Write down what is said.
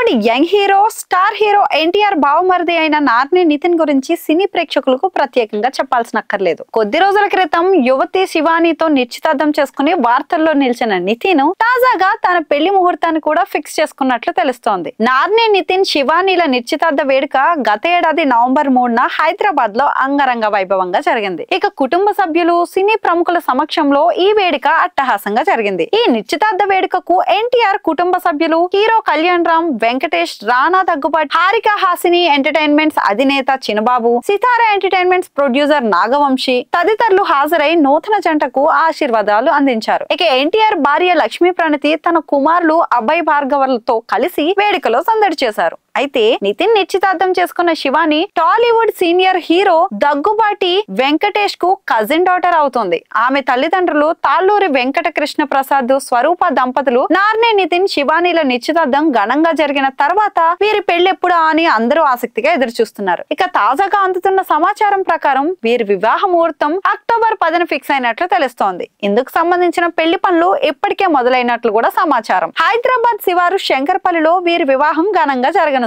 Bollywood young hero star hero NTR బావమరిది అయిన నార్ని నితిన్ గురించి సినీ ప్రేక్షకులకు ప్రత్యేకంగా చెప్పాల్సినక్కర్లేదు. కొద్ది రోజుల క్రితం యువతి శివానీతో నిశ్చితార్థం చేసుకుని వార్తల్లో నిలిచిన నితిన్ తాజాగా తన పెళ్లి ముహూర్తాన్ని కూడా ఫిక్స్ చేసుకున్నట్లు తెలుస్తోంది. నార్ని నితిన్ శివానీల నిశ్చితార్థ వేడుక గత ఏడాది నవంబర్ 3న హైదరాబాద్ లో అంగరంగ వైభవంగా జరిగింది. ఇక కుటుంబ సభ్యులు, సినీ ప్రముఖుల సమక్షంలో ఈ వేడుక అట్టహాసంగా జరిగింది. ఈ నిశ్చితార్థ వేడుకకు ఎన్టీఆర్ కుటుంబ సభ్యులు, హీరో కళ్యాణ్ రామ్, వెంకటేష్, రానా దగ్గుబాటి, హారిక హాసిని ఎంటర్టైన్మెంట్స్ అధినేత చినబాబు, సితారా ఎంటర్టైన్మెంట్స్ ప్రొడ్యూసర్ నాగవంశీ తదితరులు హాజరై నూతన జంటకు ఆశీర్వాదాలు అందించారు. ఇక ఎన్టీఆర్ భార్య లక్ష్మీ ప్రణతి తన కుమారులు అభయ్ భార్గవర్లతో కలిసి వేడుకలో సందడి చేశారు. అయితే నితిన్ నిశ్చితార్థం చేసుకున్న శివాని టాలీవుడ్ సీనియర్ హీరో దగ్గుబాటి వెంకటేష్ కు కజిన్ డాటర్ అవుతుంది. ఆమె తల్లిదండ్రులు తాళ్ళూరి వెంకట కృష్ణ ప్రసాద్, స్వరూప దంపతులు. నార్ని నితిన్ శివానీల నిశ్చితార్థం ఘనంగా జరిగిన తర్వాత వీరి పెళ్లెప్పుడా అని అందరూ ఆసక్తిగా ఎదురు చూస్తున్నారు. ఇక తాజాగా అందుతున్న సమాచారం ప్రకారం వీరి వివాహ ముహూర్తం అక్టోబర్ 10న ఫిక్స్ అయినట్లు తెలుస్తోంది. ఇందుకు సంబంధించిన పెళ్లి పనులు ఇప్పటికే మొదలైనట్లు కూడా సమాచారం. హైదరాబాద్ శివారు శంకర్పల్లిలో వీరి వివాహం ఘనంగా జరగనుంది.